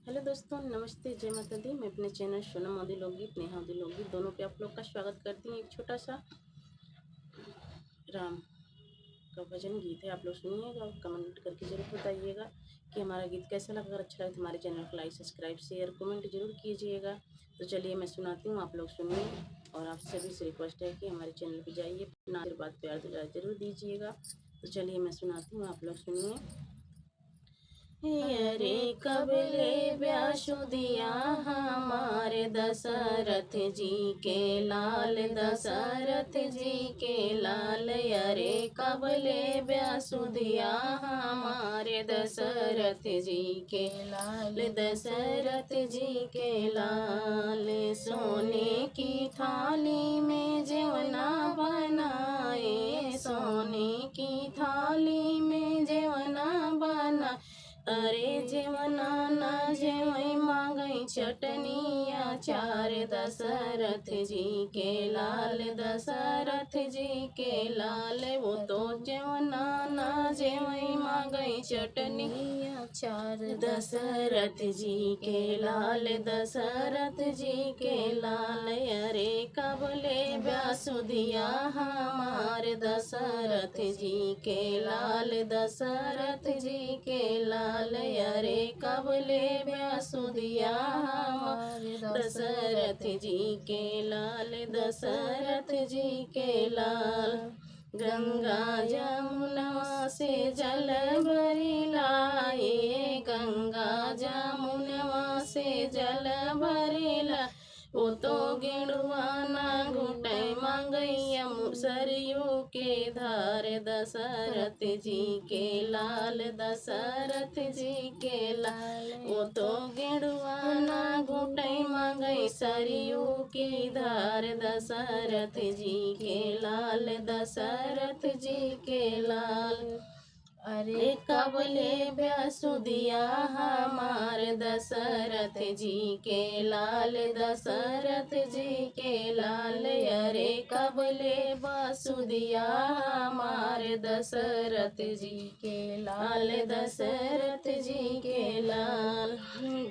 Hello दोस्तों, नमस्ते, जय माता दी। मैं अपने चैनल सोनम मोदी लोकगीत, नेहा मोदी लोकगीत दोनों पे आप लोग का स्वागत करती हूँ। एक छोटा सा राम का भजन गीत है, आप लोग सुनिएगा और कमेंट करके ज़रूर बताइएगा कि हमारा गीत कैसा लगा। अगर अच्छा लगे तो हमारे चैनल को लाइक, सब्सक्राइब, शेयर, कमेंट जरूर कीजिएगा। तो चलिए मैं सुनाती हूँ, आप लोग सुनिए। और आप सभी से रिक्वेस्ट है कि हमारे चैनल पर जाइए, अपना आशीर्वाद प्यार दुलार जरूर दीजिएगा। तो चलिए मैं सुनाती हूँ, आप लोग सुनिए। अरे कबले ब्यासु दिया हमारे दशरथ जी के लाल, दशरथ जी के लाल। अरे कबले ब्यासु दिया हमारे दशरथ जी के लाल, दशरथ जी के लाल। सोने की थाली में जेवना बनाए, सोने की थाली में जेवना बना। अरे जेवना ना जेवई मांगई चटनी अचार, दशरथ जी के लाल, दशरथ जी के लाल। वो तो जेवना ना जेवई मांगई चटनी अचार, दशरथ जी के लाल, दशरथ जी के लाल। अरे कबले ब्यासु दिया हमारे दशरथ जी के लाल, दशरथ जी के लाल। अरे कबले ब्यासु दिया हमारे दशरथ जी के लाल, दशरथ जी के लाल। गंगा जमुना से जल भरी लाए, गंगा जमुनवा से जल भरी ला। वो तो गेड़ुआ ना घुटै मांगैया सरयू के धार, दशरथ जी के लाल, दशरथ जी के लाल। वो तो गेड़ुआ ना घुटै मांगै सरयू की धार, दशरथ जी के लाल, दशरथ जी के लाल। अरे कबले ब्यासु दिया हमारे दशरथ जी के लाल, दशरथ जी के लाल। अरे कबले बासु दिया हमारे दशरथ जी के लाल, दशरथ जी के लाल।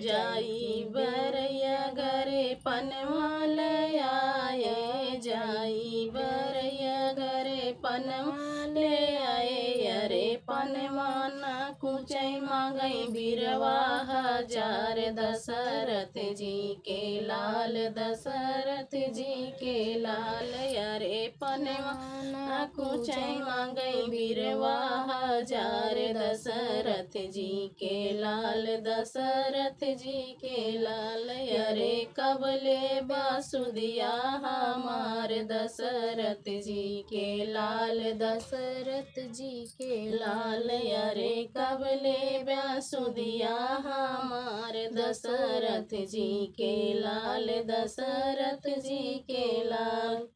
जाई बरैया घरे पनवाल आए, जाई बरैया घरे पनवाल आए। अरे पनवाना कुचै मांगई बिरवा हजार, दशरथ जी के लाल, दशरथ जी के लाल। अरे पनवाना कुचै मांगई बिरवा हजार, दशरथ जी के लाल, दशरथ जी के लाल। अरे कबले बासु दिया हमारे दशरथ जी के लाल, दशरथ जी के लाल। अरे कबले ब्यासु दिया हमारे दशरथ जी के लाल, दशरथ जी के लाल।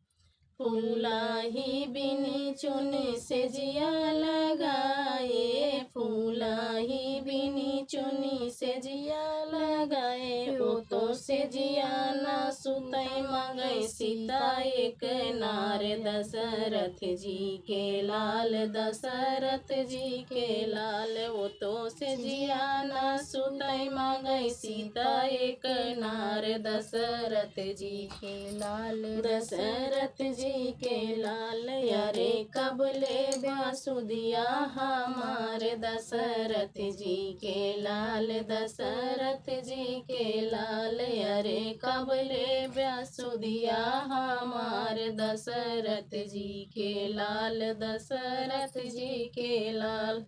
फूला ही बिनी चुन से जिया लगाए, फूला ही बिनी चुनी से जिया लगाए। वो तो से जिया ना सुतई मांगई सीता एक नार, दशरथ जी के लाल, दशरथ जी के लाल। वो तो से जिया ना सुतई मांगई सीता एक नार, दशरथ जी के लाल, दशरथ जी के लाल। अरे कबले ब्यासु दिया हमारे दशरथ जी के लाल, दशरथ जी के लाल। अरे कबले ब्यासु दिया हमारे दशरथ जी के लाल, दशरथ जी के लाल।